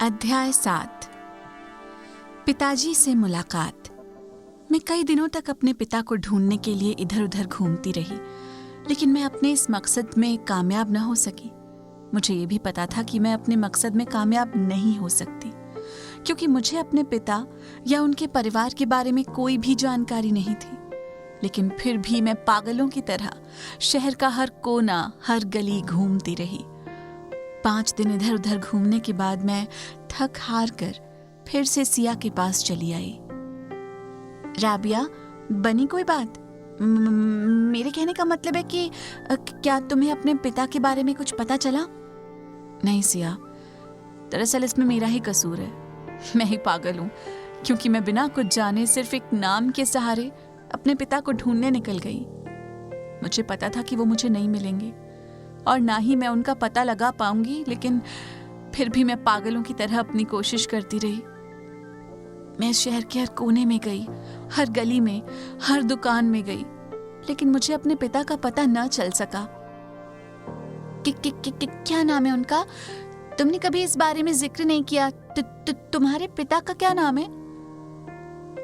अध्याय 7। पिताजी से मुलाकात। मैं कई दिनों तक अपने पिता को ढूंढने के लिए इधर उधर घूमती रही, लेकिन मैं अपने इस मकसद में कामयाब न हो सकी। मुझे ये भी पता था कि मैं अपने मकसद में कामयाब नहीं हो सकती, क्योंकि मुझे अपने पिता या उनके परिवार के बारे में कोई भी जानकारी नहीं थी। लेकिन फिर भी मैं पागलों की तरह शहर का हर कोना, हर गली घूमती रही। 5 दिन इधर उधर घूमने के बाद मैं थक हार कर फिर से सिया के पास चली आई। राबिया, बनी कोई बात? मेरे कहने का मतलब है कि क्या तुम्हें अपने पिता के बारे में कुछ पता चला? नहीं सिया, दरअसल इसमें मेरा ही कसूर है। मैं ही पागल हूँ, क्योंकि मैं बिना कुछ जाने सिर्फ एक नाम के सहारे अपने पिता को ढूंढने निकल गई। मुझे पता था कि वो मुझे नहीं मिलेंगे और ना ही मैं उनका पता लगा पाऊंगी, लेकिन फिर भी मैं पागलों की तरह अपनी कोशिश करती रही। मैं शहर के हर कोने में गई, हर गली में, हर दुकान में गई, लेकिन मुझे अपने पिता का पता न चल सका। क्या नाम है उनका? तुमने कभी इस बारे में जिक्र नहीं किया। तुम्हारे पिता का क्या नाम है?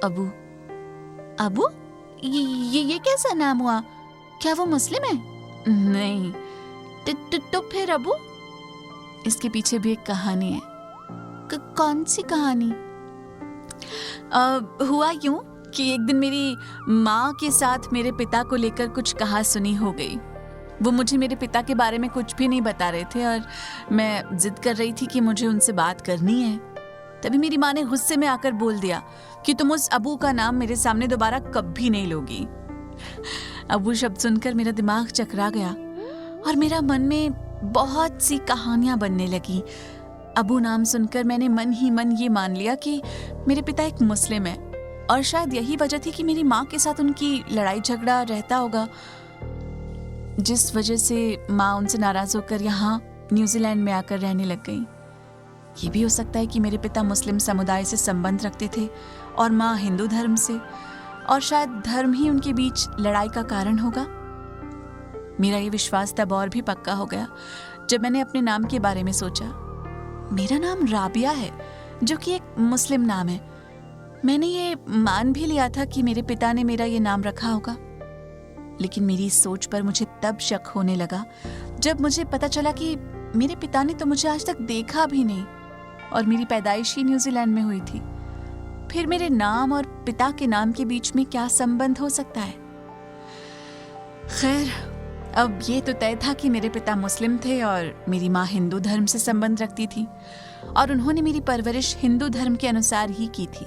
अबू। अबू? ये कैसा नाम हुआ? क्या वो मुस्लिम है? नहीं। तो फिर अबू? इसके पीछे भी एक कहानी है। कौन सी कहानी? हुआ यूं कि एक दिन मेरी माँ के साथ मेरे पिता को लेकर कुछ कहा सुनी हो गई। वो मुझे मेरे पिता के बारे में कुछ भी नहीं बता रहे थे और मैं जिद कर रही थी कि मुझे उनसे बात करनी है। तभी मेरी माँ ने गुस्से में आकर बोल दिया कि तुम उस अबू का नाम मेरे सामने दोबारा कभी नहीं लोगी। अबू शब्द सुनकर मेरा दिमाग चकरा गया और मेरा मन में बहुत सी कहानियां बनने लगी। अबू नाम सुनकर मैंने मन ही मन ये मान लिया कि मेरे पिता एक मुस्लिम है, और शायद यही वजह थी कि मेरी माँ के साथ उनकी लड़ाई झगड़ा रहता होगा, जिस वजह से माँ उनसे नाराज होकर यहाँ न्यूजीलैंड में आकर रहने लग गई। ये भी हो सकता है कि मेरे पिता मुस्लिम समुदाय से संबंध रखते थे और माँ हिंदू धर्म से, और शायद धर्म ही उनके बीच लड़ाई का कारण होगा। मेरा ये विश्वास तब और भी पक्का हो गया जब मैंने अपने नाम के बारे में सोचा। मेरा नाम राबिया है, जो कि एक मुस्लिम नाम है। मैंने ये मान भी लिया था कि मेरे पिता ने मेरा ये नाम रखा होगा, लेकिन मेरी इस सोच पर मुझे तब शक होने लगा जब मुझे पता चला कि मेरे पिता ने तो मुझे आज तक देखा भी नहीं और मेरी पैदाइश ही न्यूजीलैंड में हुई थी। फिर मेरे नाम और पिता के नाम के बीच में क्या संबंध हो सकता है? खैर, अब ये तो तय था कि मेरे पिता मुस्लिम थे और मेरी माँ हिंदू धर्म से संबंध रखती थी, और उन्होंने मेरी परवरिश हिंदू धर्म के अनुसार ही की थी।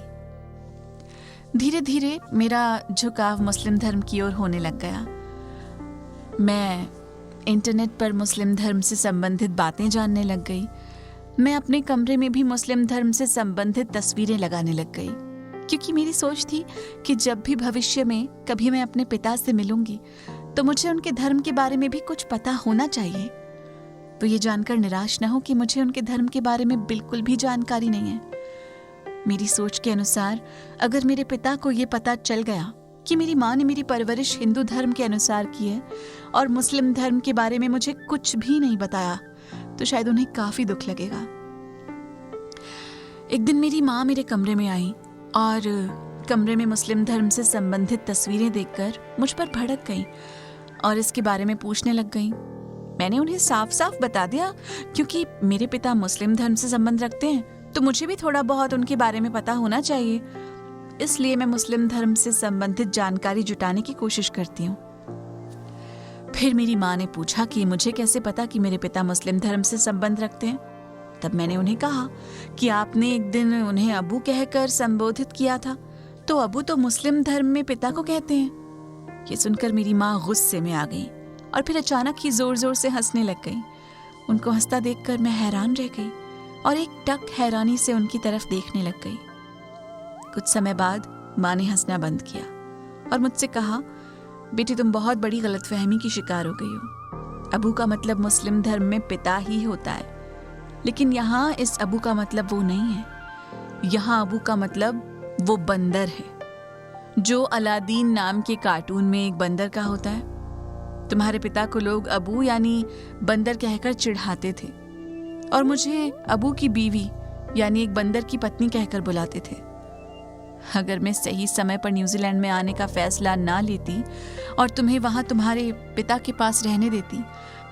धीरे धीरे मेरा झुकाव मुस्लिम धर्म की ओर होने लग गया। मैं इंटरनेट पर मुस्लिम धर्म से संबंधित बातें जानने लग गई। मैं अपने कमरे में भी मुस्लिम धर्म से संबंधित तस्वीरें लगाने लग गई, क्योंकि मेरी सोच थी कि जब भी भविष्य में कभी मैं अपने पिता से मिलूंगी तो मुझे उनके धर्म के बारे में भी कुछ पता होना चाहिए। तो ये जानकर निराश न हो कि मुझे उनके धर्म के बारे में बिल्कुल भी जानकारी नहीं है। मेरी सोच के अनुसार अगर मेरे पिता को ये पता चल गया कि मेरी माँ ने मेरी परवरिश हिंदू धर्म के अनुसार की है और मुस्लिम धर्म के बारे में मुझे कुछ भी नहीं बताया, तो शायद उन्हें काफी दुख लगेगा। एक दिन मेरी माँ मेरे कमरे में आई और कमरे में मुस्लिम धर्म से संबंधित तस्वीरें देखकर मुझ पर भड़क गई और इसके बारे में पूछने लग गई। मैंने उन्हें साफ साफ बता दिया, क्योंकि मेरे पिता मुस्लिम धर्म से संबंध रखते हैं तो मुझे भी थोड़ा बहुत उनके बारे में पता होना चाहिए। इसलिए मैं मुस्लिम धर्म से संबंधित जानकारी जुटाने की कोशिश करती हूँ। फिर मेरी माँ ने पूछा कि मुझे कैसे पता कि मेरे पिता मुस्लिम धर्म से संबंध रखते हैं। तब मैंने उन्हें कहा कि आपने एक दिन उन्हें अबू कहकर संबोधित किया था, तो अबू तो मुस्लिम धर्म में पिता को कहते हैं। ये सुनकर मेरी माँ गुस्से में आ गई और फिर अचानक ही जोर जोर से हंसने लग गई। उनको हंसता देखकर मैं हैरान रह गई और एक टक हैरानी से उनकी तरफ देखने लग गई। कुछ समय बाद माँ ने हंसना बंद किया और मुझसे कहा, बेटी तुम बहुत बड़ी गलतफहमी की शिकार हो गई हो। अबू का मतलब मुस्लिम धर्म में पिता ही होता है, लेकिन यहाँ इस अबू का मतलब वो नहीं है। यहाँ अबू का मतलब वो बंदर है, जो अलादीन नाम के कार्टून में एक बंदर का होता है। तुम्हारे पिता को लोग अबू यानी बंदर कहकर चिढ़ाते थे, और मुझे अबू की बीवी यानी एक बंदर की पत्नी कहकर बुलाते थे। अगर मैं सही समय पर न्यूजीलैंड में आने का फैसला ना लेती और तुम्हें वहां तुम्हारे पिता के पास रहने देती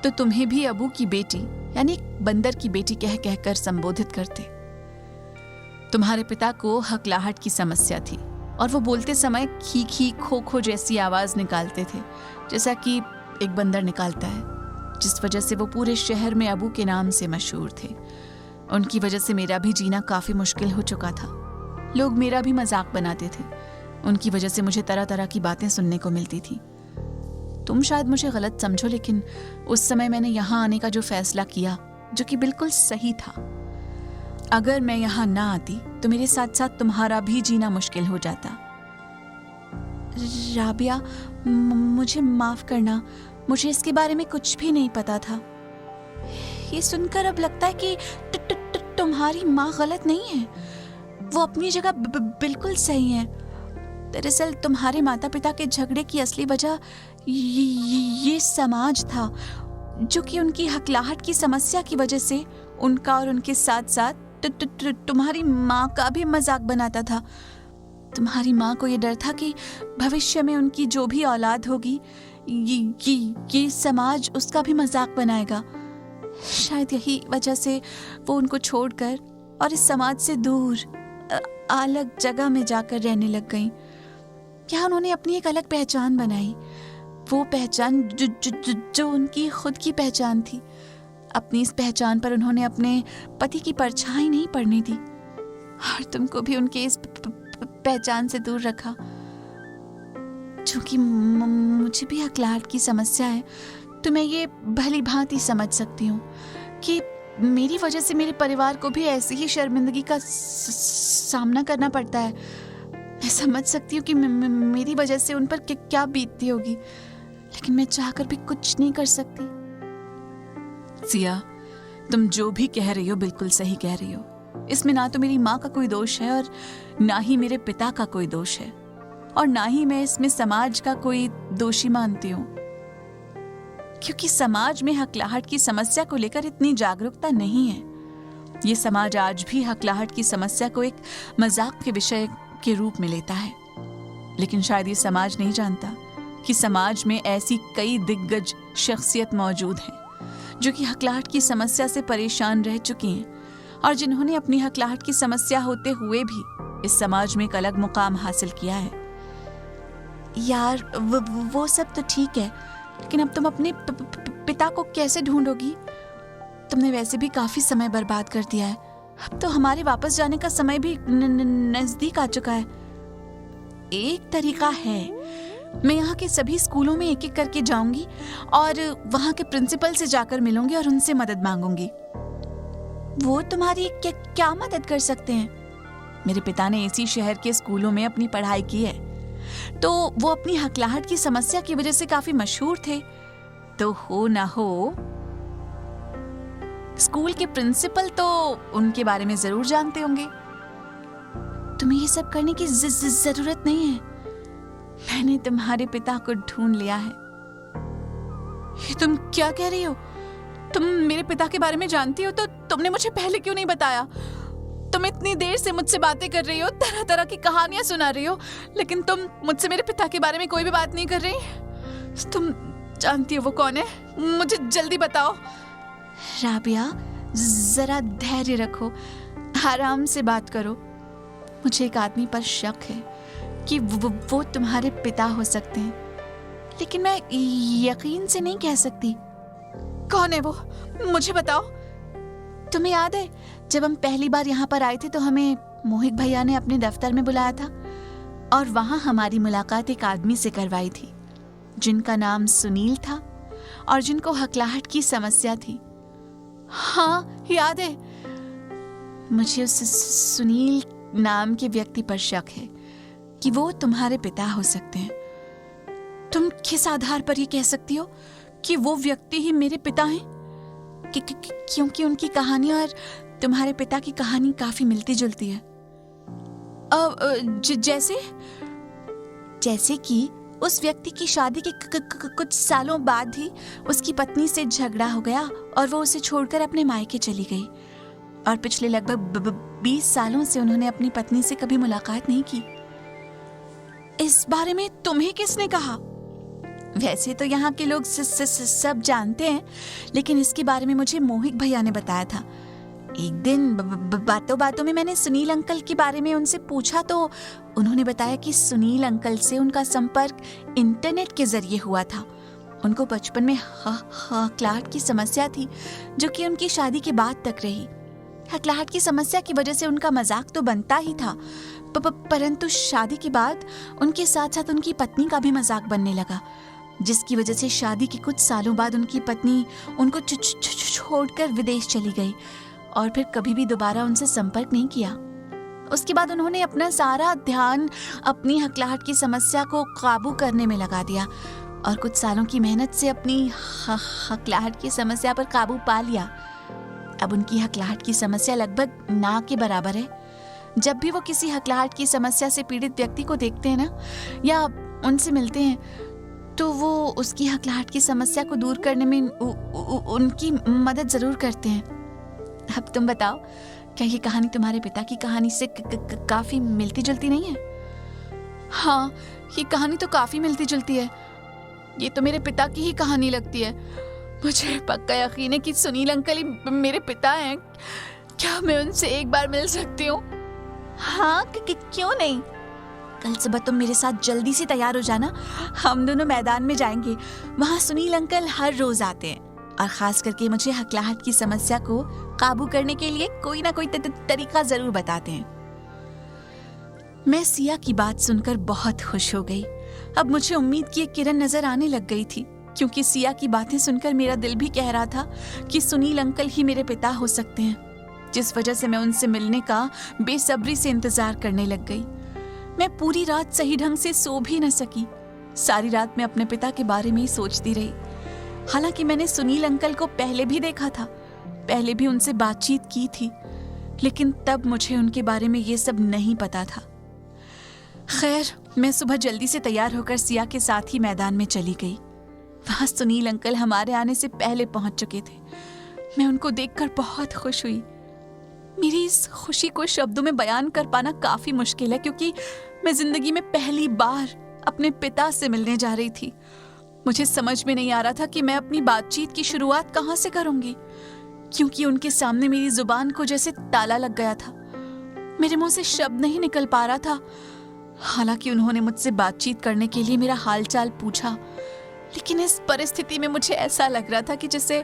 तो तुम्हें भी अबू की बेटी यानी एक बंदर की बेटी कह कहकर संबोधित करते। तुम्हारे पिता को हकलाहट की समस्या थी और वो बोलते समय खी खी खो खो जैसी आवाज निकालते थे, जैसा कि एक बंदर निकालता है, जिस वजह से वो पूरे शहर में अबू के नाम से मशहूर थे। उनकी वजह से मेरा भी जीना काफी मुश्किल हो चुका था। लोग मेरा भी मजाक बनाते थे। उनकी वजह से मुझे तरह तरह की बातें सुनने को मिलती थी। तुम शायद मुझे गलत समझो, लेकिन उस समय मैंने यहाँ आने का जो फैसला किया, जो कि बिल्कुल सही था। अगर मैं यहाँ ना आती तो मेरे साथ साथ तुम्हारा भी जीना मुश्किल हो जाता। राबिया, मुझे माफ करना, मुझे इसके बारे में कुछ भी नहीं पता था। ये सुनकर अब लगता है कि तुम्हारी माँ गलत नहीं है, वो अपनी जगह बिल्कुल सही है। दरअसल तुम्हारे माता पिता के झगड़े की असली वजह ये समाज था, जो कि उनकी हकलाहट की समस्या की वजह से उनका और उनके साथ साथ तुम्हारी माँ का भी मजाक बनाता था। तुम्हारी माँ को ये डर था कि भविष्य में उनकी जो भी औलाद होगी ये समाज उसका भी मजाक बनाएगा। शायद यही वजह से वो उनको छोड़कर और इस समाज से दूर अलग जगह में जाकर रहने लग गईं। क्या उन्होंने अपनी एक अलग पहचान बनाई, वो पहचान जो उनकी खुद की पहचान थी। अपनी इस पहचान पर उन्होंने अपने पति की परछाई नहीं पड़ने दी और तुमको भी उनके इस पहचान से दूर रखा। चूंकि मुझे भी हकलाहट की समस्या है तो मैं ये भली भांति समझ सकती हूँ कि मेरी वजह से मेरे परिवार को भी ऐसी ही शर्मिंदगी का सामना करना पड़ता है। मैं समझ सकती हूँ कि मेरी वजह से उन पर क्या बीतती होगी, लेकिन मैं चाहकर भी कुछ नहीं कर सकती। सिया, तुम जो भी कह रही हो बिल्कुल सही कह रही हो। इसमें ना तो मेरी माँ का कोई दोष है और ना ही मेरे पिता का कोई दोष है, और ना ही मैं इसमें समाज का कोई दोषी मानती हूँ, क्योंकि समाज में हकलाहट की समस्या को लेकर इतनी जागरूकता नहीं है। ये समाज आज भी हकलाहट की समस्या को एक मजाक के विषय के रूप में लेता है, लेकिन शायद ये समाज नहीं जानता कि समाज में ऐसी कई दिग्गज शख्सियत मौजूद हैं जो कि हकलाहट की समस्या से परेशान रह चुकी हैं और जिन्होंने अपनी हकलाहट की समस्या होते हुए भी इस समाज में एक अलग मुकाम हासिल किया है। यार, वो सब तो ठीक है, लेकिन अब तुम अपने पिता को कैसे ढूंढोगी? तुमने वैसे भी काफी समय बर्बाद कर दिया है। अब तो हमारे वापस जाने का समय भी नजदीक आ चुका है। एक तरीका है, मैं यहाँ के सभी स्कूलों में एक एक करके जाऊंगी और वहाँ के प्रिंसिपल से जाकर मिलूंगी और उनसे मदद मांगूंगी। वो तुम्हारी क्या मदद कर सकते हैं? मेरे पिता ने इसी शहर के स्कूलों में अपनी पढ़ाई की है, तो वो अपनी हकलाहट की समस्या की वजह से काफी मशहूर थे। तो हो ना हो, स्कूल के प्रिंसिपल तो उनके बारे में जरूर जानते होंगे। तुम्हें ये सब करने की जरूरत नहीं है। मैंने तुम्हारे पिता को ढूंढ लिया है। ये तुम क्या कह रही हो? तुम मेरे पिता के बारे में जानती हो तो तुमने मुझे पहले क्यों नहीं बताया? तुम इतनी देर से मुझसे बातें कर रही हो, तरह तरह की कहानियां सुना रही हो, लेकिन तुम मुझसे मेरे पिता के बारे में कोई भी बात नहीं कर रही। तुम जानती हो वो कौन है? मुझे जल्दी बताओ। राबिया, जरा धैर्य रखो, आराम से बात करो। मुझे एक आदमी पर शक है कि वो तुम्हारे पिता हो सकते हैं, लेकिन मैं यकीन से नहीं कह सकती। कौन है वो? मुझे बताओ। तुम्हें याद है जब हम पहली बार यहाँ पर आए थे तो हमें मोहित भैया ने अपने दफ्तर में बुलाया था और वहां हमारी मुलाकात एक आदमी से करवाई थी जिनका नाम सुनील था और जिनको हकलाहट की समस्या थी। हाँ, याद है। मुझे उस सुनील नाम के व्यक्ति पर शक है कि वो तुम्हारे पिता हो सकते हैं। तुम किस आधार पर ये कह सकती हो कि वो व्यक्ति ही मेरे पिता हैं? क्योंकि उनकी कहानी और तुम्हारे पिता की कहानी काफी मिलती जुलती है। जैसे कि उस व्यक्ति की शादी के कुछ सालों बाद ही उसकी पत्नी से झगड़ा हो गया और वो उसे छोड़कर अपने मायके चली गई और पिछले लगभग 20 सालों से उन्होंने अपनी पत्नी से कभी मुलाकात नहीं की। इस बारे में तुम्हें किसने कहा? वैसे तो यहाँ के लोग सब जानते हैं, लेकिन इसके बारे में मुझे मोहित भैया ने बताया था। एक दिन बातों बातों में मैंने सुनील अंकल के बारे में उनसे पूछा तो उन्होंने बताया कि सुनील अंकल से उनका संपर्क इंटरनेट के जरिए हुआ था। उनको बचपन में हकलाहट की समस्या थी, जो कि उनकी शादी के बाद तक रही। हकलाहट की समस्या की वजह से उनका मजाक तो बनता ही था, परंतु शादी के बाद उनके साथ साथ उनकी पत्नी का भी मजाक बनने लगा, जिसकी वजह से शादी के कुछ सालों बाद उनकी पत्नी उनको छोड़कर विदेश चली गई और फिर कभी भी दोबारा उनसे संपर्क नहीं किया। उसके बाद उन्होंने अपना सारा ध्यान अपनी हकलाहट की समस्या को काबू करने में लगा दिया और कुछ सालों की मेहनत से अपनी हकलाहट की समस्या पर काबू पा लिया। अब उनकी हकलाहट की समस्या लगभग ना के बराबर है। जब भी वो किसी हकलाहट की समस्या से पीड़ित व्यक्ति को देखते हैं ना, या उनसे मिलते हैं, तो वो उसकी हकलाहट की समस्या को दूर करने में उनकी मदद जरूर करते हैं। अब तुम बताओ, क्या ये कहानी तुम्हारे पिता की कहानी से काफी मिलती जुलती नहीं है? हाँ, ये कहानी तो काफी मिलती जुलती है। ये तो मेरे पिता की ही कहानी लगती है। मुझे पक्का यकीन है कि सुनील अंकल ही मेरे पिता हैं। क्या मैं उनसे एक बार मिल सकती हूँ? हाँ, क्यों नहीं। कल सुबह तुम मेरे साथ जल्दी से तैयार हो जाना, हम दोनों मैदान में जाएंगे। वहाँ सुनील अंकल हर रोज आते हैं और खास करके मुझे हकलाहट की समस्या को काबू करने के लिए कोई ना कोई तरीका जरूर बताते हैं। मैं सिया की बात सुनकर बहुत खुश हो गई। अब मुझे उम्मीद की एक किरण नजर आने लग गई थी, क्योंकि सिया की बातें सुनकर मेरा दिल भी कह रहा था कि सुनील अंकल ही मेरे पिता हो सकते हैं, जिस वजह से मैं उनसे मिलने का बेसब्री से इंतजार करने लग गई। मैं पूरी रात सही ढंग से सो भी न सकी। सारी रात मैं अपने पिता के बारे में ही सोचती रही। हालांकि मैंने सुनील अंकल को पहले भी देखा था, पहले भी उनसे बातचीत की थी, लेकिन तब मुझे उनके बारे में ये सब नहीं पता था। खैर, मैं सुबह जल्दी से तैयार होकर सिया के साथ ही मैदान में चली गई। वहां सुनील अंकल हमारे आने से पहले पहुंच चुके थे। मैं उनको देखकर बहुत खुश हुई। मेरी इस खुशी को शब्दों में बयान कर पाना काफी मुश्किल है, क्योंकि मैं जिंदगी में पहली बार अपने पिता से मिलने जा रही थी। मुझे समझ में नहीं आ रहा था कि मैं अपनी बातचीत की शुरुआत कहाँ से करूंगी, क्योंकि उनके सामने मेरी जुबान को जैसे ताला लग गया था। मेरे मुंह से शब्द नहीं निकल पा रहा था। हालांकि उन्होंने मुझसे बातचीत करने के लिए मेरा हालचाल पूछा, लेकिन इस परिस्थिति में मुझे ऐसा लग रहा था कि जैसे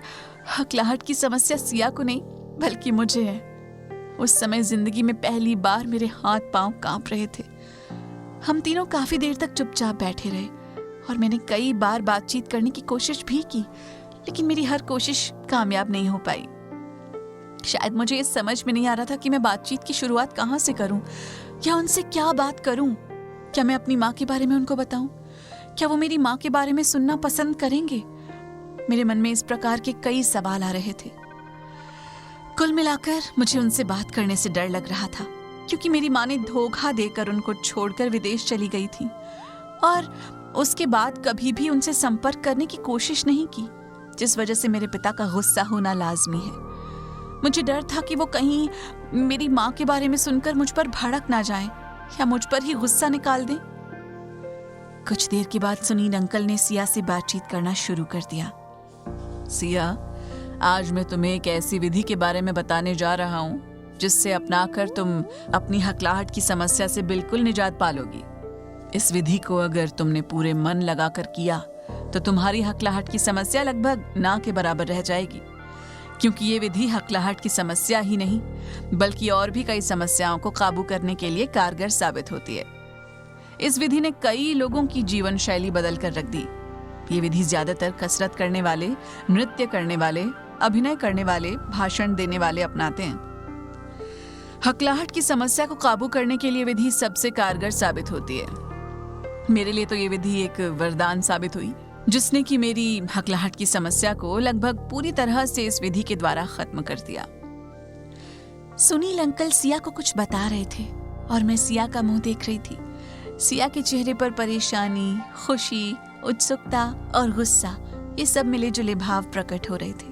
हकलाहट की समस्या सिया को नहीं बल्कि मुझे है। उस समय जिंदगी में पहली बार मेरे हाथ पांव कांप रहे थे। हम तीनों काफी देर तक चुपचाप बैठे रहे और मैंने कई बार बातचीत करने की कोशिश भी की, लेकिन मेरी हर कोशिश कामयाब नहीं हो पाई। शायद मुझे ये समझ में नहीं आ रहा था कि मैं बातचीत की शुरुआत कहाँ से करूं, या उनसे क्या बात करूं। क्या मैं अपनी माँ के बारे में उनको बताऊं? क्या वो मेरी माँ के बारे में सुनना पसंद करेंगे? मेरे मन में इस प्रकार के कई सवाल आ रहे थे। कुल मिलाकर मुझे उनसे बात करने से डर लग रहा था, क्योंकि मेरी माँ ने धोखा देकर उनको छोड़कर विदेश चली गई थी और उसके बाद कभी भी उनसे संपर्क करने की कोशिश नहीं की, जिस वजह से मेरे पिता का गुस्सा होना लाजमी है। मुझे डर था कि वो कहीं मेरी माँ के बारे में सुनकर मुझ पर भड़क ना जाएं या मुझ पर ही गुस्सा निकाल दें। कुछ देर के बाद सुनील अंकल ने सिया से बातचीत करना शुरू कर दिया। सिया, आज मैं तुम्हें एक ऐसी विधि के बारे में बताने जा रहा हूँ जिससे अपनाकर तुम अपनी हकलाहट की समस्या से बिल्कुल निजात पालोगी। इस विधि को अगर तुमने पूरे मन लगाकर किया तो तुम्हारी हकलाहट की समस्या लगभग ना के बराबर रह जाएगी, क्योंकि ये विधि हकलाहट की समस्या ही नहीं बल्कि और भी कई समस्याओं को काबू करने के लिए कारगर साबित होती है। इस विधि ने कई लोगों की जीवन शैली बदल कर रख दी। ये विधि ज्यादातर कसरत करने वाले, नृत्य करने वाले, अभिनय करने वाले, भाषण देने वाले अपनाते हैं। हकलाहट की समस्या को काबू करने के लिए विधि सबसे कारगर साबित होती है। मेरे लिए तो ये विधि एक वरदान साबित हुई, जिसने कि मेरी हकलाहट की समस्या को लगभग पूरी तरह से इस विधि के द्वारा खत्म कर दिया। सुनील अंकल सिया को कुछ बता रहे थे और मैं सिया का मुंह देख रही थी। सिया के चेहरे पर परेशानी, खुशी, उत्सुकता और गुस्सा, ये सब मिले जुले भाव प्रकट हो रहे थे।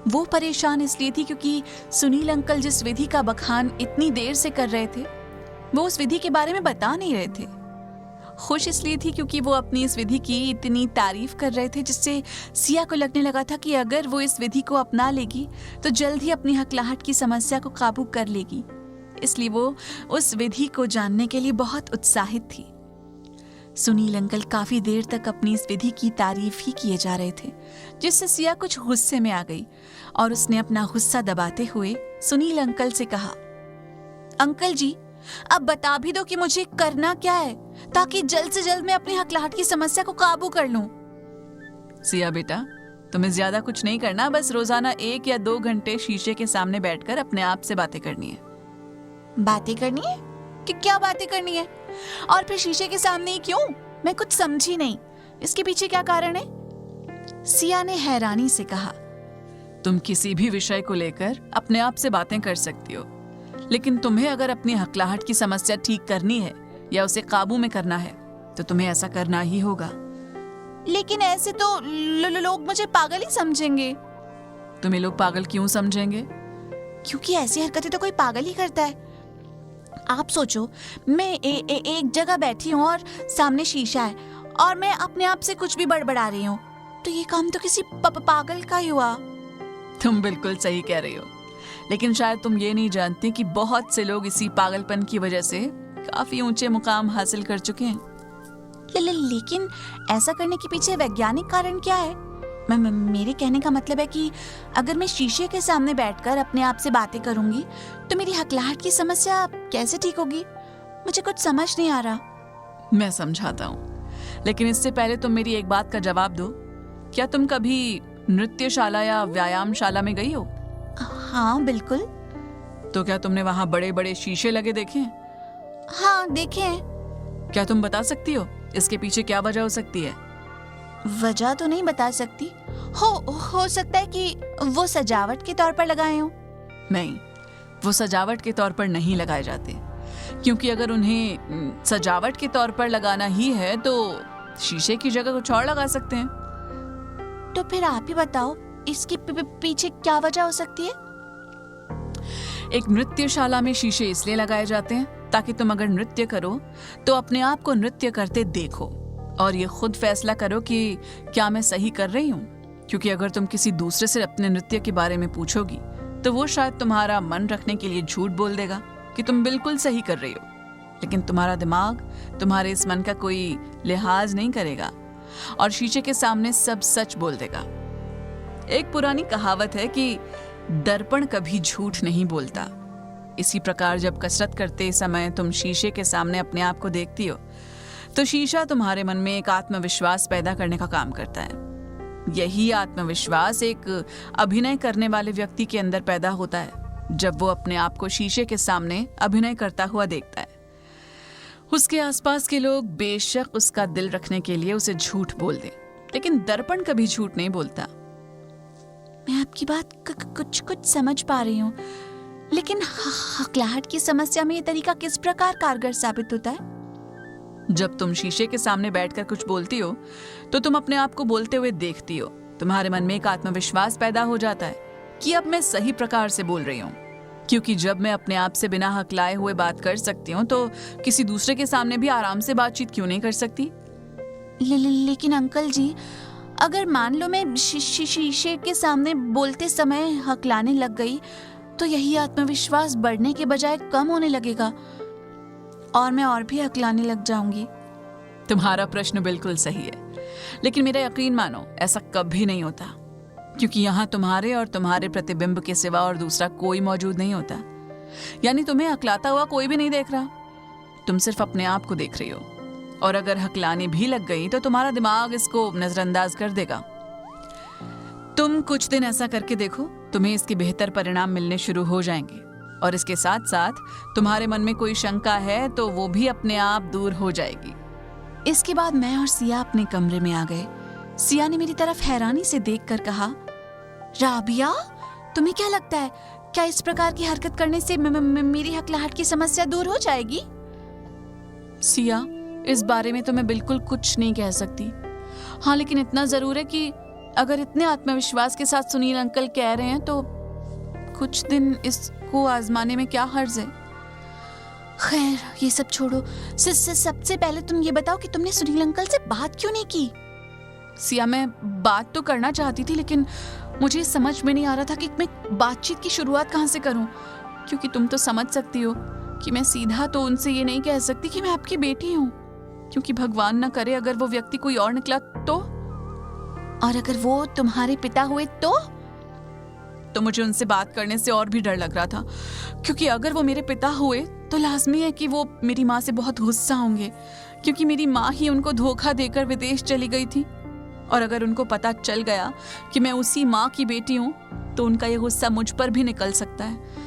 वो परेशान इसलिए थी क्योंकि सुनील अंकल जिस विधि का बखान इतनी देर से कर रहे थे वो उस विधि के बारे में बता नहीं रहे थे। खुश इसलिए थी क्योंकि वो अपनी इस विधि की इतनी तारीफ कर रहे थे जिससे सिया को लगने लगा था कि अगर वो इस विधि को अपना लेगी तो जल्द ही अपनी हकलाहट की समस्या को काबू कर लेगी। इसलिए वो उस विधि को जानने के लिए बहुत उत्साहित थी। सुनील अंकल काफी देर तक अपनी इस विधि की तारीफ ही किए जा रहे थे जिससे सिया कुछ गुस्से में आ गई और उसने अपना गुस्सा दबाते हुए सुनील अंकल से कहा, अंकल जी अब बता भी दो कि मुझे करना क्या है ताकि जल्द से जल्द मैं अपनी हकलाहट की समस्या को काबू कर लूं। सिया बेटा, तुम्हें ज्यादा कुछ नहीं करना, बस रोजाना 1 या 2 घंटे शीशे के सामने बैठकर अपने आप से बातें करनी है। बातें करनी है? कि क्या बातें करनी है? और फिर शीशे के सामने ही क्यों? मैं कुछ समझी नहीं। इसके पीछे क्या कारण है? सिया ने हैरानी से कहा, तुम किसी भी विषय को लेकर अपने आप से बातें कर सकती हो, लेकिन तुम्हें अगर अपनी हकलाहट की समस्या ठीक करनी है या उसे काबू में करना है तो तुम्हें ऐसा करना ही होगा। लेकिन ऐसे तो लोग मुझे पागल ही समझेंगे। तुम्हें लोग पागल क्यों समझेंगे? क्योंकि ऐसी हरकतें तो कोई पागल ही करता है। आप सोचो, मैं एक जगह बैठी हूँ और सामने शीशा है और मैं अपने आप से कुछ भी बड़बड़ा रही हूँ, तो ये काम तो किसी पागल का ही हुआ। तुम बिल्कुल सही कह रही हो, लेकिन शायद तुम ये नहीं जानती कि बहुत से लोग इसी पागलपन की वजह से काफी ऊंचे मुकाम हासिल कर चुके हैं। लेकिन ऐसा करने के पीछे वैज्ञानिक कारण क्या है? मेरे कहने का मतलब है कि अगर मैं शीशे के सामने बैठकर अपने आप से बातें करूंगी तो मेरी हकलाहट की समस्या कैसे ठीक होगी? मुझे कुछ समझ नहीं आ रहा। मैं समझाता हूँ, लेकिन इससे पहले तुम मेरी एक बात का जवाब दो। क्या तुम कभी नृत्यशाला या व्यायामशाला में गई हो? हाँ बिल्कुल। तो क्या तुमने वहां बड़े बड़े शीशे लगे देखे हैं? हाँ देखे हैं। क्या तुम बता सकती हो इसके पीछे क्या वजह हो सकती है? वजह तो नहीं बता सकती। हो सकता है कि वो सजावट के तौर पर लगाए हों। नहीं, वो सजावट के तौर पर नहीं लगाए जाते, क्योंकि अगर उन्हें सजावट के तौर पर लगाना ही है तो शीशे की जगह कुछ और लगा सकते हैं। तो फिर आप ही बताओ, इसके पीछे क्या वजह हो सकती है? एक नृत्यशाला में शीशे इसलिए लगाए जाते हैं ताकि तुम अगर नृत्य करो तो अपने आप को नृत्य करते देखो और ये खुद फैसला करो कि क्या मैं सही कर रही हूँ। क्योंकि अगर तुम किसी दूसरे से अपने नृत्य के बारे में पूछोगी तो वो शायद तुम्हारा मन रखने के लिए झूठ बोल देगा कि तुम बिल्कुल सही कर रही हो, लेकिन तुम्हारा दिमाग तुम्हारे इस मन का कोई लिहाज नहीं करेगा और शीशे के सामने सब सच बोल देगा। एक पुरानी कहावत है कि दर्पण कभी झूठ नहीं बोलता। इसी प्रकार जब कसरत करते समय तुम शीशे के सामने अपने आप को देखती हो तो शीशा तुम्हारे मन में एक आत्मविश्वास पैदा करने का काम करता है। यही आत्मविश्वास एक अभिनय करने वाले व्यक्ति के अंदर पैदा होता है जब वो अपने आप को शीशे के सामने अभिनय करता हुआ देखता है। उसके आसपास के लोग बेशक उसका दिल रखने के लिए उसे झूठ बोल दें, लेकिन दर्पण कभी झूठ नहीं बोलता। मैं आपकी बात कुछ समझ पा रही हूँ, लेकिन हकलाहट की समस्या में ये तरीका किस प्रकार कारगर साबित होता है? जब तुम शीशे के सामने बैठकर कुछ बोलती हो तो तुम अपने आप को बोलते हुए देखती हो। तुम्हारे मन में एक आत्मविश्वास पैदा हो जाता है कि अब मैं सही प्रकार से बोल रही हूँ, क्योंकि जब मैं अपने आप से बिना हकलाए हुए बात कर सकती हूँ तो किसी दूसरे के सामने भी आराम से बातचीत क्यों नहीं कर सकती? लेकिन अंकल जी, अगर मान लो मैं शीशे के सामने बोलते समय हकलाने लग गई तो यही आत्मविश्वास बढ़ने के बजाय कम होने लगेगा और मैं और भी हकलाने लग जाऊंगी। तुम्हारा प्रश्न बिल्कुल सही है, लेकिन मेरा यकीन मानो ऐसा कभी नहीं होता, क्योंकि यहाँ तुम्हारे और तुम्हारे प्रतिबिंब के सिवा और दूसरा कोई मौजूद नहीं होता। यानी तुम्हें हकलाता हुआ कोई भी नहीं देख रहा, तुम सिर्फ अपने आप को देख रही हो। और अगर हकलाने भी लग गई तो तुम्हारा दिमाग इसको नजरअंदाज कर देगा। तुम कुछ दिन ऐसा करके देखो, तुम्हें इसके बेहतर परिणाम मिलने शुरू हो जाएंगे और इसके साथ साथ तुम्हारे मन में कोई शंका है तो वो भी अपने आप दूर हो जाएगी। इसके बाद मैं और सिया अपने कमरे में आ गए। सिया ने मेरी तरफ हैरानी से देखकर कहा, राबिया, तुम्हें क्या लगता है, क्या इस प्रकार की हरकत करने से मेरी हकलाहट की समस्या दूर हो जाएगी? सिया, इस बारे में तो मैं बिल्कुल कुछ नहीं कह सकती। हाँ, लेकिन इतना जरूर है कि अगर इतने आत्मविश्वास के साथ सुनील अंकल कह रहे हैं तो कुछ दिन इसको आजमाने में क्या हर्ज है। खैर, ये सब छोड़ो। सबसे पहले तुम ये बताओ कि तुमने सुनील अंकल से बात क्यों नहीं की? सिया, मैं बात तो करना चाहती थी, लेकिन मुझे समझ में नहीं आ रहा था कि मैं बातचीत की शुरुआत कहाँ से करूं, क्योंकि तुम तो समझ सकती हो कि मैं सीधा तो उनसे ये नहीं कह सकती कि मैं आपकी बेटी हूँ, क्योंकि भगवान ना करे अगर वो व्यक्ति कोई और निकला तो, और अगर वो तुम्हारे पिता हुए तो मुझे उनसे बात करने से और भी डर लग रहा था, क्योंकि अगर वो मेरे पिता हुए तो लाजमी है कि वो मेरी माँ से बहुत गुस्सा होंगे, क्योंकि मेरी माँ ही उनको धोखा देकर विदेश चली गई थी, और अगर उनको पता चल गया कि मैं उसी माँ की बेटी हूँ तो उनका ये गुस्सा मुझ पर भी निकल सकता है।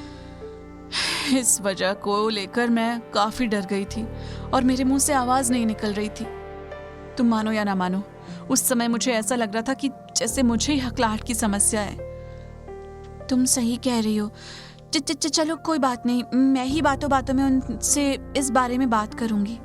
इस वजह को लेकर मैं काफी डर गई थी और मेरे मुंह से आवाज नहीं निकल रही थी। तुम मानो या ना मानो, उस समय मुझे ऐसा लग रहा था कि जैसे मुझे ही हकलाहट की समस्या है। तुम सही कह रही हो। चलो कोई बात नहीं, मैं ही बातों बातों में उनसे इस बारे में बात करूंगी।